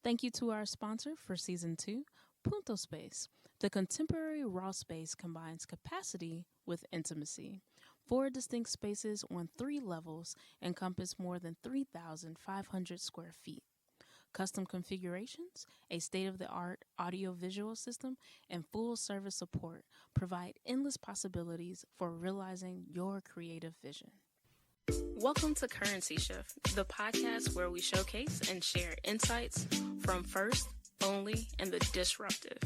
Thank you to our sponsor for season 2, Punto Space. The contemporary raw space combines capacity with intimacy. Four distinct spaces on 3 levels encompass more than 3,500 square feet. Custom configurations, a state of the art audio-visual system, and full service support provide endless possibilities for realizing your creative vision. Welcome to Currency Shift, the podcast where we showcase and share insights from first, only, and the disruptive.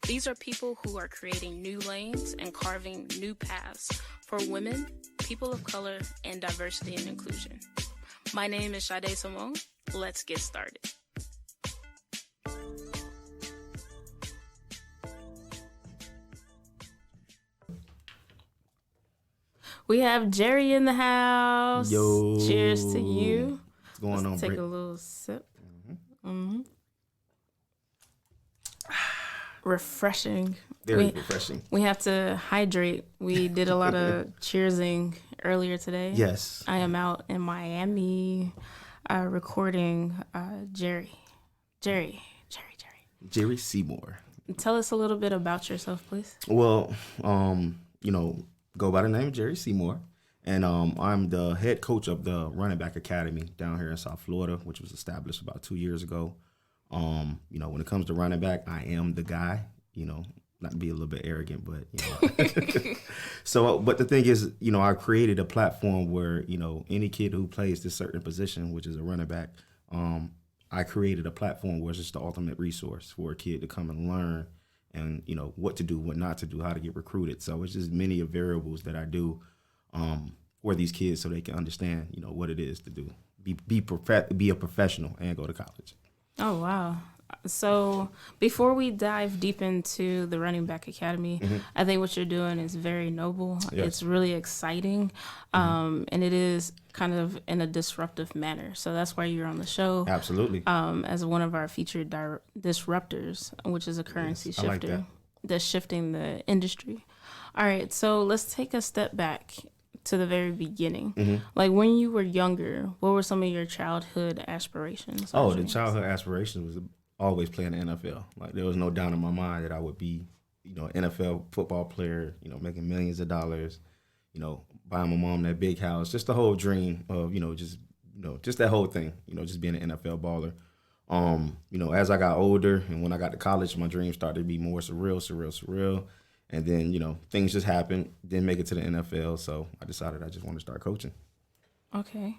These are people who are creating new lanes and carving new paths for women, people of color, and diversity and inclusion. My name is Sade Simone. Let's get started. We have Jerry in the house. Yo. Cheers to you. What's going on, Take Britt? a little sip. Refreshing. Very refreshing. We have to hydrate. We did a lot of cheersing earlier today. Yes. I am out in Miami recording Jerry. Jerry. Jerry Seymour. Tell us a little bit about yourself, please. Well, go by the name of Jerry Seymour. And I'm the head coach of the Running Back Academy down here in South Florida, which was established about 2 years ago. When it comes to running back, I am the guy, not to be a little bit arrogant, but, So, but the thing is, I created a platform where, any kid who plays this certain position, which is a running back, I created a platform where it's just the ultimate resource for a kid to come and learn and, what to do, what not to do, how to get recruited. So it's just many of variables that I do for these kids so they can understand, what it is to do, be a professional and go to college. Oh, wow. So before we dive deep into the Running Back Academy, I think what you're doing is very noble. Yes. It's really exciting, and it is kind of in a disruptive manner. So that's why you're on the show. Absolutely. As one of our featured disruptors, which is a currency Yes, I like shifter that. that's shifting the industry. All right, so let's take a step back to the very beginning. Like when you were younger, what were some of your childhood aspirations? or Oh, the dreams? childhood aspiration was always playing the NFL. Like there was no doubt in my mind that I would be, an NFL football player, making millions of dollars, buying my mom that big house, just the whole dream of, just that whole thing, just being an NFL baller. As I got older and when I got to college, my dreams started to be more surreal. And then, things just happened, didn't make it to the NFL. So I decided I just want to start coaching. Okay.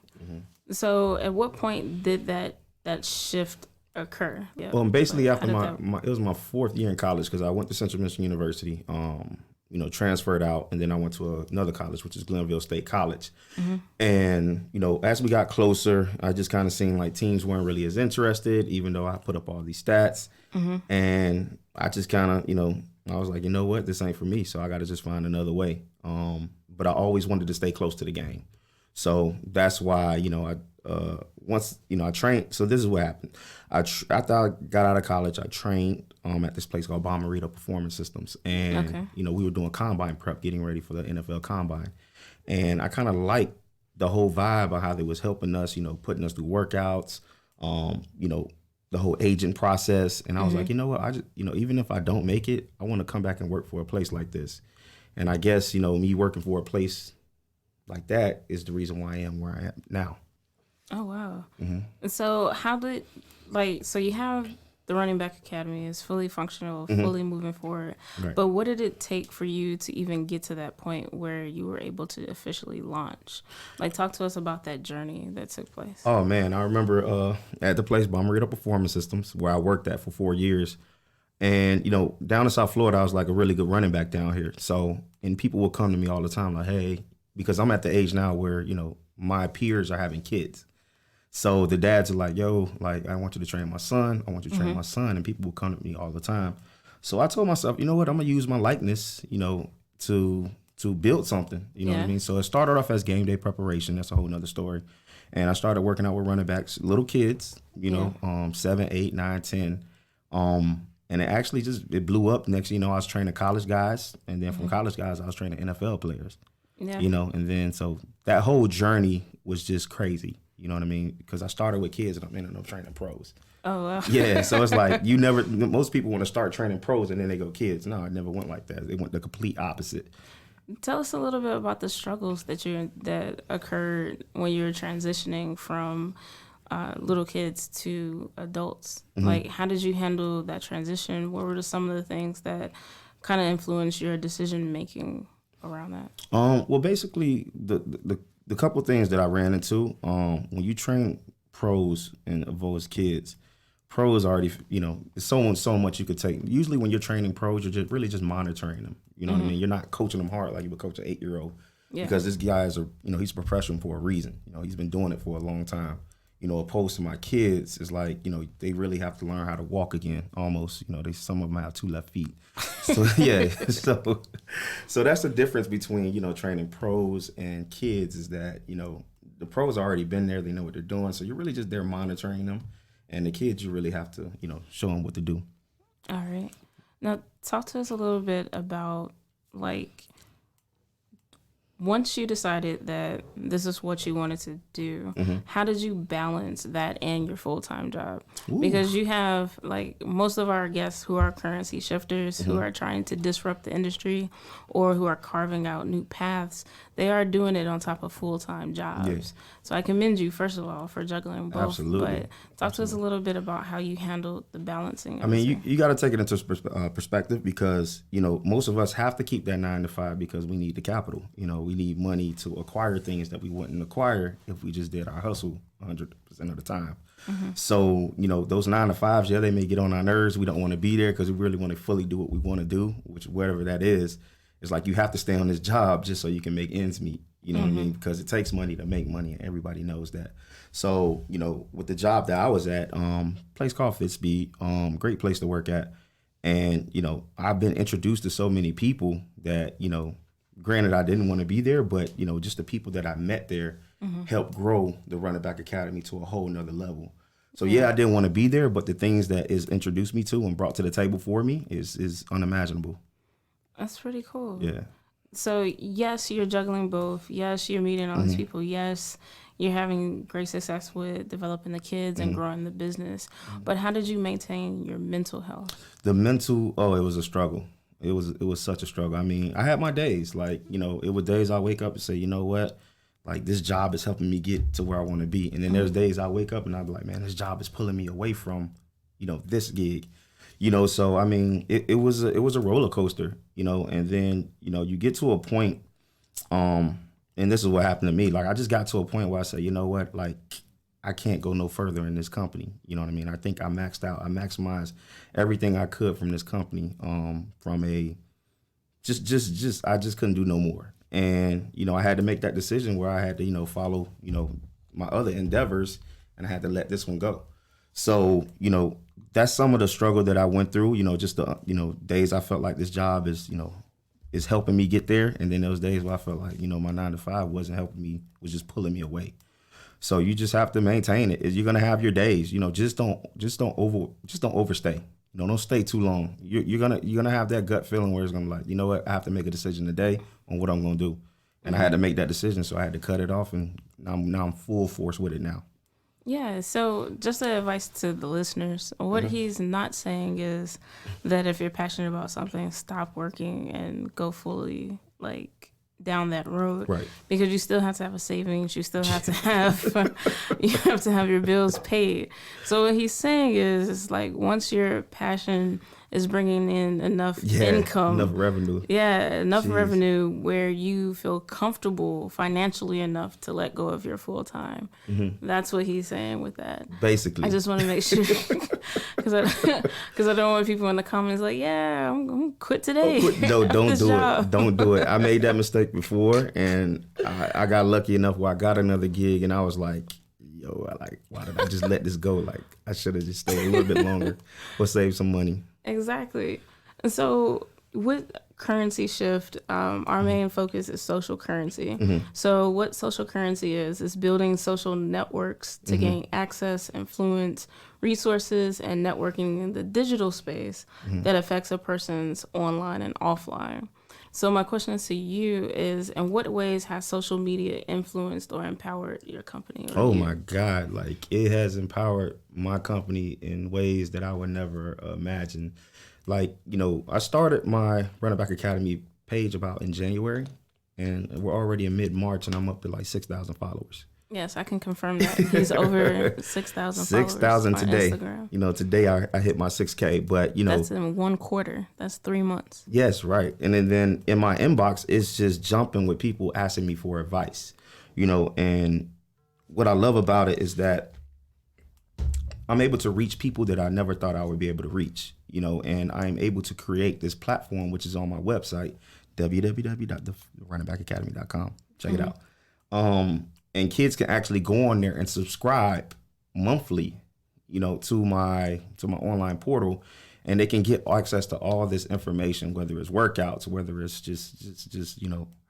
So at what point did that shift occur? Yeah. Well, basically Like, after how did it was my 4th year in college because I went to Central Michigan University, transferred out, and then I went to another college, which is Glenville State College. And, as we got closer, I just kind of seen like teams weren't really as interested, even though I put up all these stats. And I just kind of, I was like, you know what, this ain't for me, so I got to just find another way. But I always wanted to stay close to the game. So that's why, I trained. So this is what happened. After I got out of college, I trained at this place called Bomarito Performance Systems. And, we were doing combine prep, getting ready for the NFL combine. And I kind of liked the whole vibe of how they was helping us, putting us through workouts, the whole agent process. And I was like, you know what, I just, even if I don't make it, I want to come back and work for a place like this. And I guess, me working for a place like that is the reason why I am where I am now. Oh, wow. So so you have the Running Back Academy is fully functional, fully moving forward. Right. But what did it take for you to even get to that point where you were able to officially launch? Like, talk to us about that journey that took place. Oh, man, I remember at the place, Bomarito Performance Systems, where I worked at for 4 years. And, down in South Florida, I was like a really good running back down here. So, and people will come to me all the time like, hey, because I'm at the age now where, my peers are having kids. So the dads are like, yo, like, I want you to train my son. I want you to train my son. And people will come to me all the time. So I told myself, you know what, I'm going to use my likeness, to build something. You know what I mean? So it started off as game day preparation. That's a whole nother story. And I started working out with running backs, little kids, 7, 8, 9, 10. And it actually it blew up. Next, I was training college guys. And then from college guys, I was training NFL players. Yeah. And then so that whole journey was just crazy. You know what I mean? Because I started with kids and I'm ending up training pros. Oh, wow. Yeah, so it's like most people want to start training pros and then they go kids. No, I never went like that. They went the complete opposite. Tell us a little bit about the struggles that occurred when you were transitioning from little kids to adults. Mm-hmm. Like, how did you handle that transition? What were some of the things that kind of influenced your decision making around that? Well, basically, the couple things that I ran into, when you train pros and as kids, pros already, it's so much you could take. Usually when you're training pros, you're just monitoring them. You know what I mean? You're not coaching them hard like you would coach an 8-year-old. Yeah. Because this guy is he's a professional for a reason. He's been doing it for a long time. Opposed to my kids, it's like, they really have to learn how to walk again, almost. Some of them have 2 left feet. So, yeah. So that's the difference between, training pros and kids is that, the pros already been there. They know what they're doing. So you're really just there monitoring them. And the kids, you really have to, show them what to do. All right. Now, talk to us a little bit about, like, once you decided that this is what you wanted to do, how did you balance that and your full-time job? Ooh. Because you have, like, most of our guests who are currency shifters, who are trying to disrupt the industry or who are carving out new paths, they are doing it on top of full-time jobs. Yes. So I commend you, first of all, for juggling both. Absolutely. But talk to us a little bit about how you handled the balancing. I mean, you got to take it into perspective because, most of us have to keep that 9 to 5 because we need the capital. We need money to acquire things that we wouldn't acquire if we just did our hustle 100% of the time. So, those 9 to 5s, they may get on our nerves. We don't want to be there because we really want to fully do what we want to do, which whatever that is. It's like you have to stay on this job just so you can make ends meet. You know what I mean? Because it takes money to make money, and everybody knows that. So, with the job that I was at, place called FitSpeed, great place to work at. And, I've been introduced to so many people that, granted, I didn't want to be there, but, just the people that I met there helped grow the Running Back Academy to a whole nother level. So, I didn't want to be there, but the things that is introduced me to and brought to the table for me is unimaginable. That's pretty cool. Yeah. So, yes, you're juggling both. Yes, you're meeting all these people. Yes, you're having great success with developing the kids and growing the business. But how did you maintain your mental health? The mental, it was a struggle. It was such a struggle. I mean, I had my days. Like, it was days I wake up and say, you know what? Like, this job is helping me get to where I want to be. And then there's days I wake up and I'll be like, man, this job is pulling me away from, this gig. So I mean, it was a roller coaster, and then, you get to a point, and this is what happened to me. Like, I just got to a point where I said, you know what, like, I can't go no further in this company. You know what I mean? I think I maxed out. I maximized everything I could from this company, from a I just couldn't do no more. And, I had to make that decision where I had to, follow, my other endeavors, and I had to let this one go. So, that's some of the struggle that I went through, just the, days I felt like this job is helping me get there. And then those days where I felt like, my 9 to 5 wasn't helping me, was just pulling me away. So you just have to maintain it. You're going to have your days, just don't overstay. Don't stay too long. You're going to have that gut feeling where it's going to be like, you know what, I have to make a decision today on what I'm going to do. And I had to make that decision. So I had to cut it off, and now I'm full force with it now. Yeah, so just the advice to the listeners, what he's not saying is that if you're passionate about something, stop working and go fully, like, down that road. Right. Because you still have to have a savings, you still have to have your bills paid. So what he's saying is like, once your passion is bringing in enough income, enough revenue. Yeah, enough revenue where you feel comfortable financially enough to let go of your full time. That's what he's saying with that. Basically. I just want to make sure, because I don't want people in the comments like, yeah, I'm quit today. No, don't do it. Don't do it. I made that mistake before, and I got lucky enough where I got another gig, and I was like, why did I just let this go? Like, I should have just stayed a little bit longer or saved some money. Exactly. And so with Currency Shift, our main focus is social currency. So what social currency is building social networks to gain access, influence, resources, and networking in the digital space that affects a person's online and offline. So my question to you is, in what ways has social media influenced or empowered your company? Oh my God, like it has empowered my company in ways that I would never imagine. Like, I started my Running Back Academy page about in January, and we're already in mid-March, and I'm up to like 6,000 followers. Yes, I can confirm that. He's over 6,000 followers 6,000 today. Instagram. Today I hit my 6K, but that's in 1 quarter. That's 3 months. Yes, right. And then in my inbox, it's just jumping with people asking me for advice, and what I love about it is that I'm able to reach people that I never thought I would be able to reach, and I'm able to create this platform, which is on my website, www.therunningbackacademy.com. Check it out. And kids can actually go on there and subscribe monthly, to my online portal, and they can get access to all this information, whether it's workouts, whether it's just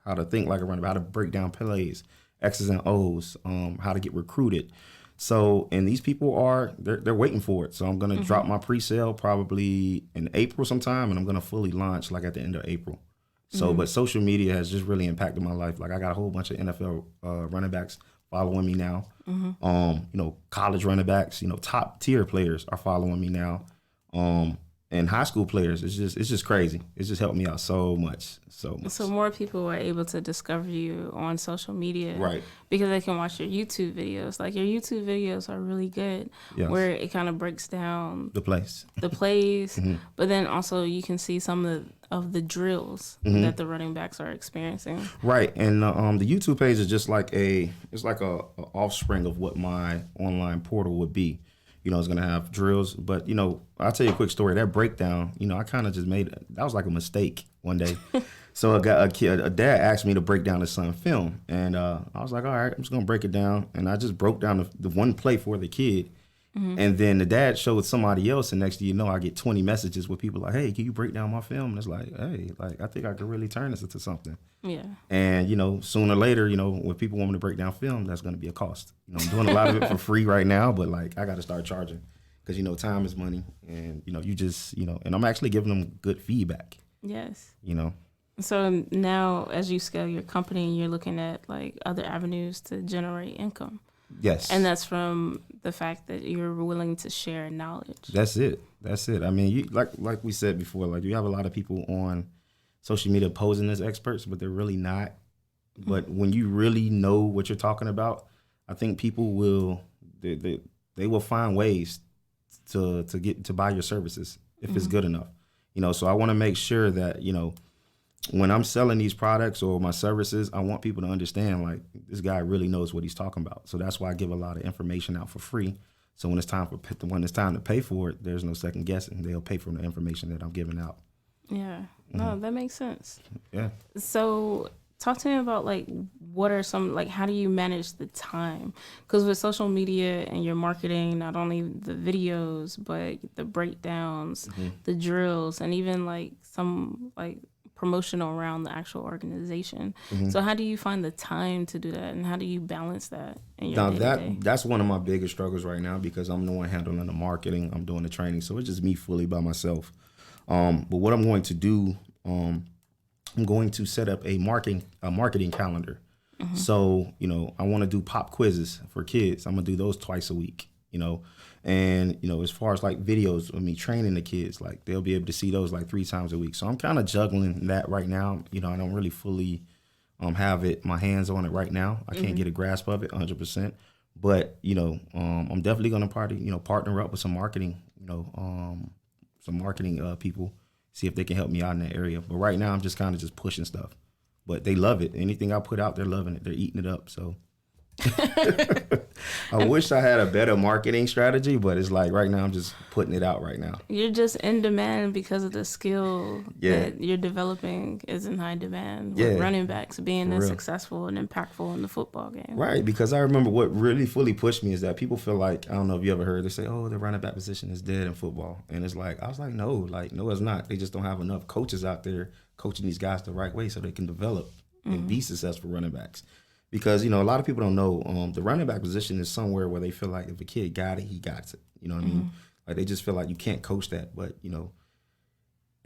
how to think like a running back, how to break down plays, X's and O's, how to get recruited. So, and these people they're waiting for it. So I'm gonna drop my pre-sale probably in April sometime, and I'm gonna fully launch like at the end of April. So, but social media has just really impacted my life. Like I got a whole bunch of NFL running backs following me now. College running backs, top tier players are following me now. And high school players, it's just crazy. It's just helped me out so much. So more people are able to discover you on social media, right? Because they can watch your YouTube videos. Like your YouTube videos are really good, yes, where it kind of breaks down the plays, but then also you can see some of the drills that the running backs are experiencing. Right, and the YouTube page is just like a offspring of what my online portal would be. It's going to have drills, but, I'll tell you a quick story. That breakdown, I kind of just that was like a mistake one day. So a dad asked me to break down his son's film, and I was like, all right, I'm just going to break it down. And I just broke down the one play for the kid. And then the dad showed somebody else, and next thing you know, I get 20 messages with people like, hey, can you break down my film? And it's like, hey, like I think I could really turn this into something. Yeah. And, sooner or later, when people want me to break down film, that's going to be a cost. I'm doing a lot of it for free right now, but like I got to start charging because, time is money, and, you just, and I'm actually giving them good feedback. Yes. So now as you scale your company, you're looking at like other avenues to generate income. Yes. And that's from the fact that you're willing to share knowledge. That's it. I mean, you like we said before, like you have a lot of people on social media posing as experts, but they're really not. But when you really know what you're talking about, I think people will they will find ways to buy your services if it's good enough. So I want to make sure that, when I'm selling these products or my services, I want people to understand like this guy really knows what he's talking about. So that's why I give a lot of information out for free. So when it's time to pay for it, there's no second guessing. They'll pay for the information that I'm giving out. Yeah, no, that makes sense. Yeah. So talk to me about like what are some like how do you manage the time? Because with social media and your marketing, not only the videos but the breakdowns, the drills, and even like some like promotional around the actual organization. So how do you find the time to do that, and how do you balance that in your day-to-day? That's one of my biggest struggles right now because I'm the one handling the marketing, I'm doing the training, so it's just me fully by myself. But what I'm going to do, I'm going to set up a marketing calendar. So, I want to do pop quizzes for kids. I'm going to do those twice a week, And, as far as like videos of me training the kids, like they'll be able to see those like 3 times a week. So I'm kind of juggling that right now. I don't really fully have my hands on it right now. I can't get a grasp of it 100%. But, I'm definitely going to partner up with some marketing, people, see if they can help me out in that area. But right now I'm just kind of just pushing stuff. But they love it. Anything I put out, they're loving it. They're eating it up. So I wish I had a better marketing strategy, but it's like right now I'm just putting it out right now. You're just in demand because of the skill that you're developing is in high demand with running backs being as successful and impactful in the football game. Right, because I remember what really fully pushed me is that people feel like, I don't know if you ever heard, they say, oh, the running back position is dead in football. And it's like, I was like, no, it's not. They just don't have enough coaches out there coaching these guys the right way so they can develop and be successful running backs. Because, a lot of people don't know the running back position is somewhere where they feel like if a kid got it, he got it. You know what I mean? Like they just feel like you can't coach that. But,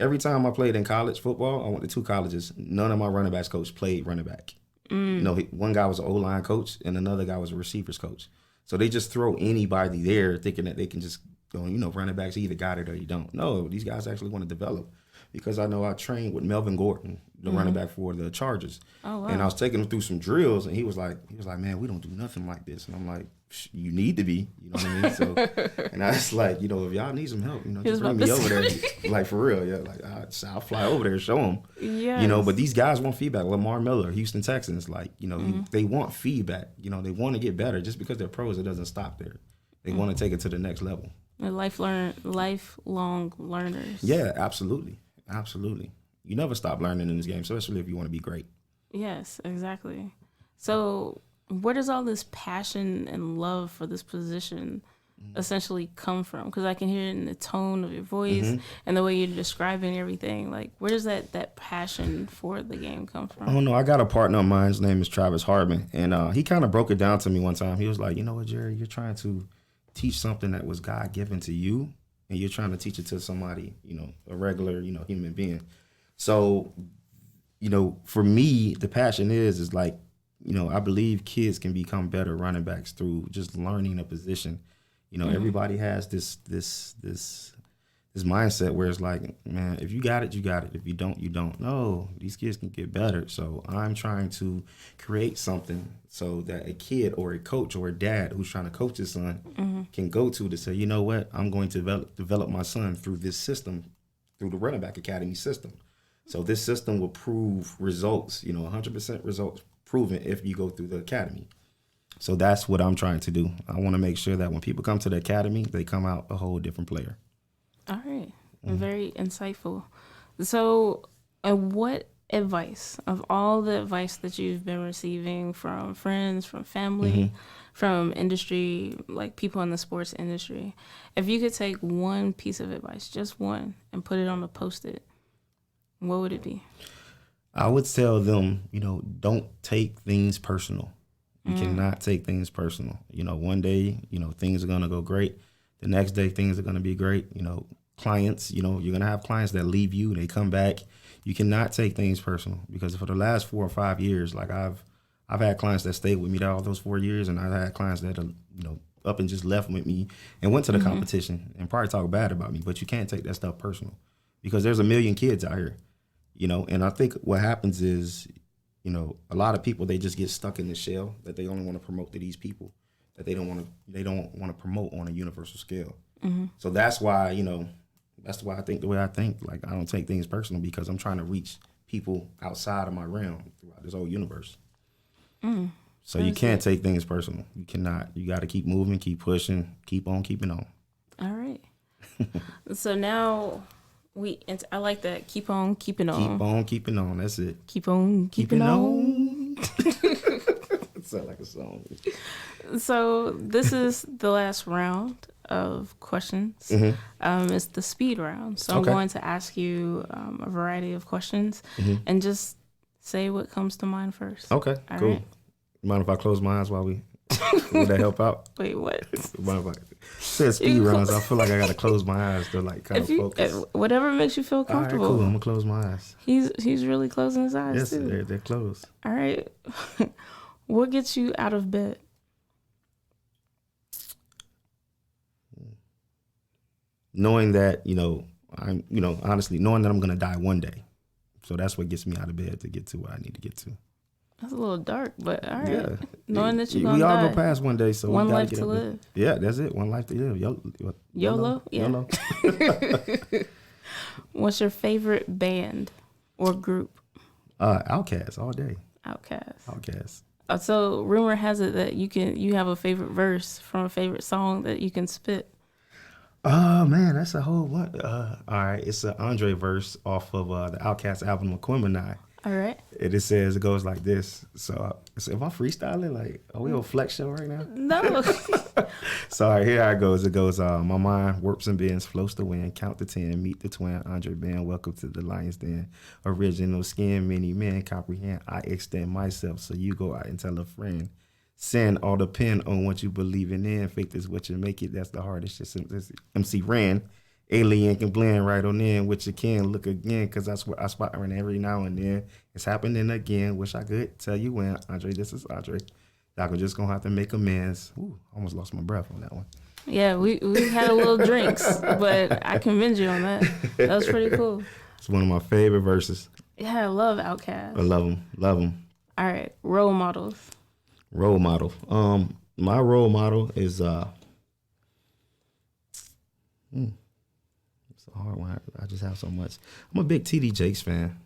every time I played in college football, I went to 2 colleges. None of my running backs coach played running back. You know, one guy was an O-line coach and another guy was a receivers coach. So they just throw anybody there thinking that they can just go, you know, running backs, you either got it or you don't. No, these guys actually want to develop, because I know I trained with Melvin Gordon, the running back for the Chargers. Oh, wow. And I was taking him through some drills, and he was like, man, we don't do nothing like this. And I'm like, you need to be, you know what I mean? So, and I was like, you know, if y'all need some help, you know, just bring me over there. Like, for real, yeah. Like, I'll fly over there and show them. Yes. You know, but these guys want feedback. Lamar Miller, Houston Texans, like, you know, they want feedback. You know, they want to get better. Just because they're pros, it doesn't stop there. They want to take it to the next level. They're lifelong learners. Yeah, absolutely. Absolutely. You never stop learning in this game, especially if you want to be great. Yes, exactly. So where does all this passion and love for this position essentially come from? Because I can hear it in the tone of your voice and the way you're describing everything. Like, where does that passion for the game come from? I don't know. I got a partner of mine. His name is Travis Hardman. And he kind of broke it down to me one time. He was like, you know what, Jerry, you're trying to teach something that was God given to you, and you're trying to teach it to somebody, you know, a regular, you know, human being. So, you know, for me, the passion is like, you know, I believe kids can become better running backs through just learning a position. You know, everybody has this mindset where it's like, man, if you got it, you got it. If you don't, you don't. No, these kids can get better. So I'm trying to create something so that a kid or a coach or a dad who's trying to coach his son can go to say, you know what, I'm going to develop my son through this system, through the running back academy system. So this system will prove results, you know, 100% results proven if you go through the academy. So that's what I'm trying to do. I want to make sure that when people come to the academy, they come out a whole different player. All right. Very insightful. So what advice, of all the advice that you've been receiving from friends, from family, from industry, like people in the sports industry, if you could take one piece of advice, just one, and put it on a Post-it, what would it be? I would tell them, you know, don't take things personal. You cannot take things personal. You know, one day, you know, things are going to go great. The next day, things are going to be great. You know, clients, you know, you're going to have clients that leave you, they come back. You cannot take things personal, because for the last 4 or 5 years, like I've had clients that stayed with me all those 4 years, and I've had clients that, you know, up and just left with me and went to the competition and probably talk bad about me. But you can't take that stuff personal, because there's a million kids out here, you know. And I think what happens is, you know, a lot of people, they just get stuck in the shell that they only want to promote to these people that they don't want to promote on a universal scale. So that's why, you know, that's why I think the way I think. Like, I don't take things personal, because I'm trying to reach people outside of my realm throughout this whole universe. So you can't take things personal. You cannot. You got to keep moving, keep pushing, keep on keeping on. All right. So now I like that. Keep on keeping on. Keep on keeping on. That's it. Keep on keeping on. It sounds like a song. So this is the last round of questions. It's the speed round. So I'm going to ask you a variety of questions and just say what comes to mind first. Okay, all cool. Right? Mind if I close my eyes while would that help out? Wait, what? Mind if I said speed rounds? I feel like I got to close my eyes to like kind of focus. Whatever makes you feel comfortable. All right, cool. I'm gonna close my eyes. He's really closing his eyes yes, too. they're closed. All right. What gets you out of bed? Knowing that, you know, honestly, knowing that I'm gonna die one day. So that's what gets me out of bed, to get to what I need to get to. That's a little dark, but all right. Yeah. Knowing that you're gonna die. We all go past one day, so one we gotta life get to up live. There. Yeah, that's it. One life to live. YOLO? Yeah. YOLO. What's your favorite band or group? Outkast all day. Outkast. So rumor has it that you have a favorite verse from a favorite song that you can spit. Oh man, that's a whole one. All right, it's an Andre verse off of the Outkast album Aquemini. All right. It goes like this. So if I'm freestyling, like, are we on Flex Show right now? No. Sorry, here it goes. It goes, my mind warps and bends, floats the wind, count to 10, meet the twin, Andre Band, welcome to the Lion's Den. Original skin, many men comprehend. I extend myself, so you go out and tell a friend. Send all depend on what you believing in. Faith is what you make it. That's the hardest. Just MC Ren. alien can blend right on in, which you can look again, because that's what I spot her in every now and then. It's happening again. Wish I could tell you when. Andre, this is Andre. Y'all just gonna have to make amends. Ooh, almost lost my breath on that one. Yeah, we had a little drinks, but I convinced you on that. That was pretty cool. It's one of my favorite verses. Yeah, I love Outkast. I love them. Love them. All right, role models. Role model. My role model is it's a hard one. I just have so much. I'm a big TD Jakes fan.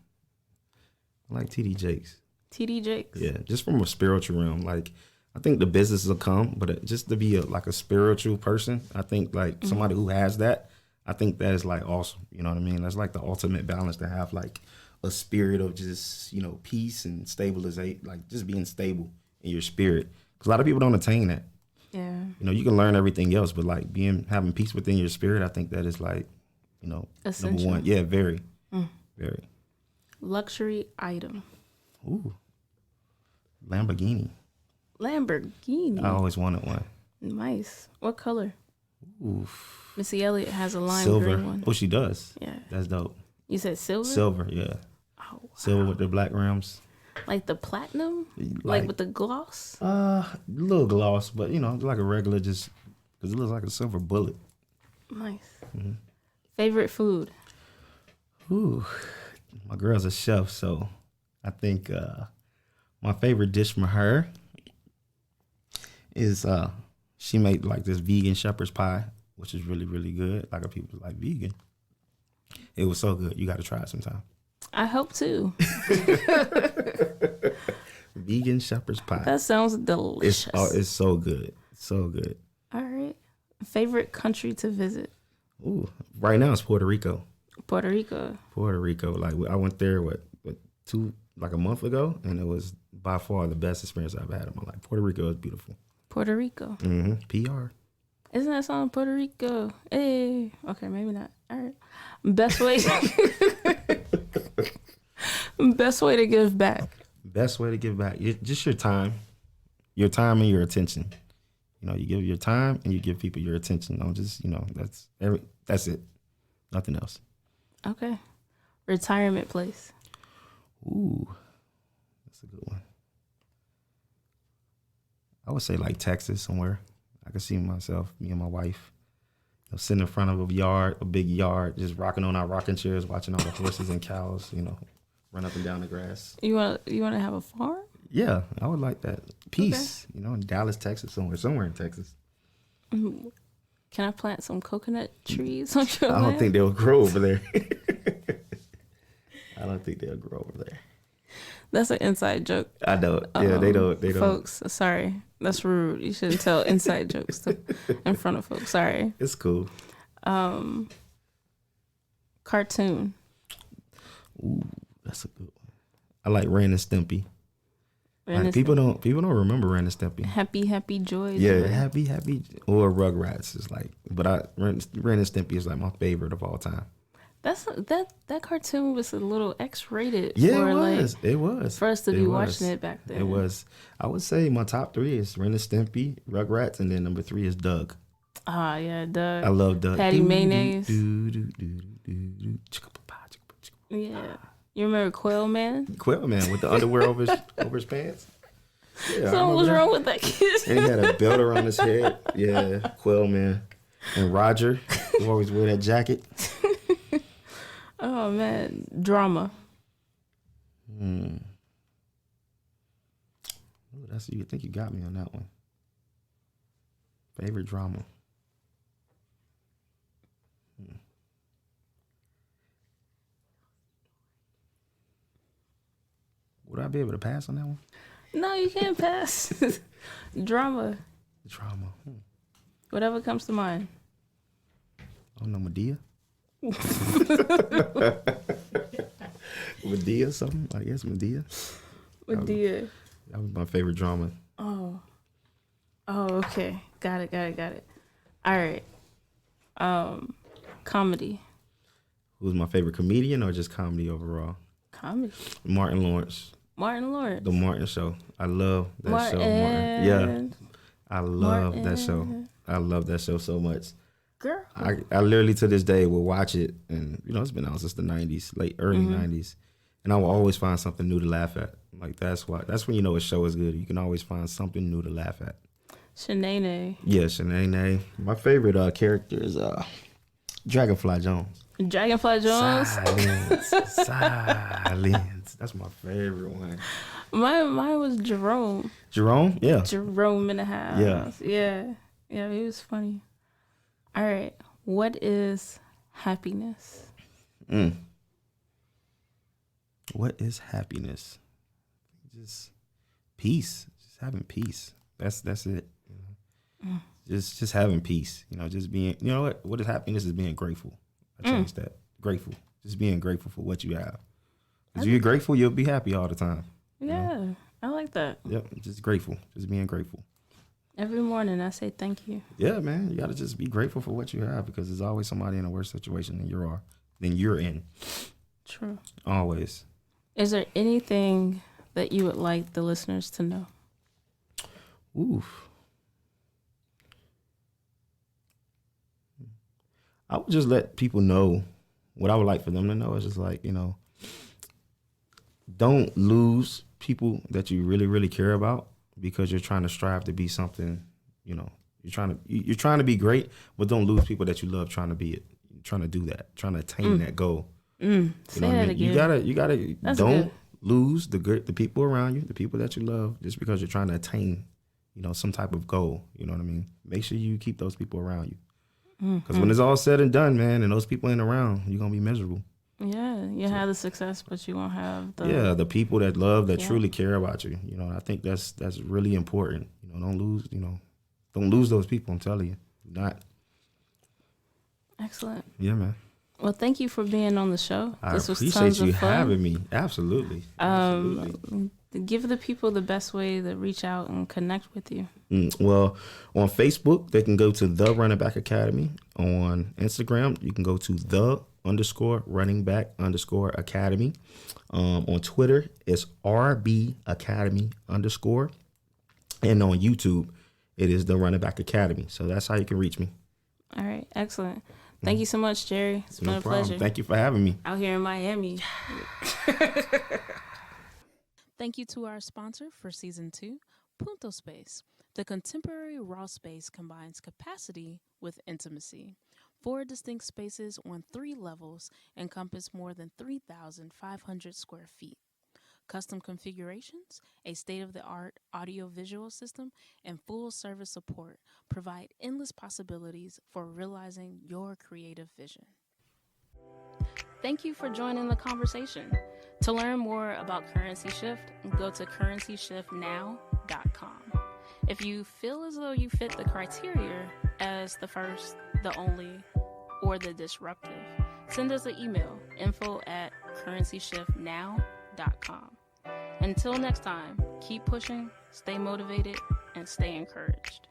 I like TD Jakes. TD Jakes. Yeah, just from a spiritual realm. Like, I think the business will come, but just to be like a spiritual person, I think like somebody who has that, I think that is like awesome. You know what I mean? That's like the ultimate balance, to have like a spirit of just, you know, peace and stabilization, like just being stable in your spirit. Because a lot of people don't attain that. Yeah. You know, you can learn everything else, but like having peace within your spirit, I think that is like, you know, essential. Number one. Yeah, very, very. Luxury item. Ooh, Lamborghini. Lamborghini. I always wanted one. Nice. What color? Oof. Missy Elliott has a lime Silver. green one. Oh, she does. Yeah. That's dope. You said silver? Silver, yeah. Oh, wow. Silver with the black rims. Like the platinum? Like with the gloss? Little gloss, but you know, like a regular, just because it looks like a silver bullet. Nice. Favorite food? Ooh, my girl's a chef, so I think my favorite dish from her is she made like this vegan shepherd's pie, which is really, really good. Like, people like vegan. It was so good. You got to try it sometime. I hope to. Vegan shepherd's pie. That sounds delicious. It's so good. So good. All right. Favorite country to visit? Ooh, right now it's Puerto Rico. Puerto Rico. Puerto Rico. Like, I went there, a month ago, and it was by far the best experience I've had in my life. Puerto Rico is beautiful. Puerto Rico. Mm-hmm. PR. Isn't that song Puerto Rico? Hey. Okay, maybe not. All right. Best way to give back. Best way to give back. Just your time and your attention. You know, you give your time and you give people your attention. Don't just, you know, that's it. Nothing else. Okay. Retirement place. Ooh, that's a good one. I would say like Texas somewhere. I could see myself, me and my wife, you know, sitting in front of a big yard, just rocking on our rocking chairs, watching all the horses and cows, you know, run up and down the grass. You want to have a farm? Yeah, I would like that. Peace, okay. You know, in Dallas, Texas, somewhere in Texas. Mm-hmm. Can I plant some coconut trees on your land? I don't think they'll grow over there. I don't think they'll grow over there. That's an inside joke. I know. Yeah, they don't. Folks, sorry. That's rude. You shouldn't tell inside jokes in front of folks. Sorry. It's cool. Cartoon. Ooh, that's a good one. I like Ren and Stimpy. People don't remember Ren and Stimpy. Happy Joy. Yeah, happy or Rugrats is like, but Ren and Stimpy is like my favorite of all time. That cartoon was a little X-rated. Yeah, it was for us to be watching it back then. It was. I would say my top 3 is Ren and Stimpy, Rugrats, and then number 3 is Doug. Ah, yeah, Doug. I love Doug. Patty Mayonnaise. Yeah. You remember Quail Man? Quail Man with the underwear over his pants. Yeah, something was wrong with that kid. And he had a belt around his head. Yeah, Quail Man. And Roger, who always wear that jacket. Oh, man. Drama. Ooh, I think you got me on that one. Favorite drama. Would I be able to pass on that one? No, you can't pass. Drama. Whatever comes to mind. I don't know, Medea? Medea something? I guess Medea. Medea. That was my favorite drama. Oh, okay. Got it. All right. Comedy. Who's my favorite comedian or just comedy overall? Comedy. Martin Lawrence. The Martin Show. I love that show. Martin. Yeah. I love that show. I love that show so much. Girl. I literally to this day will watch it, and it's been out since the 90s, early 90s, and I will always find something new to laugh at. Like that's when you know a show is good. You can always find something new to laugh at. Shanae. Yeah, Shanae. My favorite character is Dragonfly Jones. Dragonfly Jones. Silence. That's my favorite one. Mine was Jerome. Jerome? Yeah. Jerome in the house. Yeah. Yeah, he was funny. All right. What is happiness? What is happiness? Just peace. Just having peace. That's it. Just having peace. Just being. You know what is happiness is being grateful. I changed that. Grateful. Just being grateful for what you have. If you're grateful, you'll be happy all the time. Yeah, I like that. Yep, just grateful. Just being grateful. Every morning I say thank you. Yeah, man. You got to just be grateful for what you have, because there's always somebody in a worse situation than you're in. True. Always. Is there anything that you would like the listeners to know? Oof. I would just let people know what I would like for them to know is just like, don't lose people that you really, really care about because you're trying to strive to be something, you're trying to be great, but don't lose people that you love trying to be it. You're trying to do that, trying to attain that goal. Say that again. You gotta don't lose the people around you, the people that you love, just because you're trying to attain, some type of goal. You know what I mean? Make sure you keep those people around you. Because when it's all said and done, man, and those people ain't around, you're going to be miserable. Yeah, you have the success, but you won't have the... the people that love, that truly care about you. I think that's really important. Don't lose those people, I'm telling you. Do not. Excellent. Yeah, man. Well, thank you for being on the show. This was appreciate you having me. Absolutely. Give the people the best way to reach out and connect with you. Well, on Facebook, they can go to The Running Back Academy. On Instagram, you can go to _running_back_academy. On Twitter, it's RB Academy _. And on YouTube, it is The Running Back Academy. So that's how you can reach me. All right. Excellent. Thank you so much, Jerry. It's been a pleasure. Thank you for having me. Out here in Miami. Thank you to our sponsor for Season 2, Punto Space. The contemporary raw space combines capacity with intimacy. 4 distinct spaces on 3 levels encompass more than 3,500 square feet. Custom configurations, a state-of-the-art audio-visual system, and full-service support provide endless possibilities for realizing your creative vision. Thank you for joining the conversation. To learn more about Currency Shift, go to currencyshiftnow.com. If you feel as though you fit the criteria as the first, the only, or the disruptive, send us an email, info@currencyshiftnow.com. Until next time, keep pushing, stay motivated, and stay encouraged.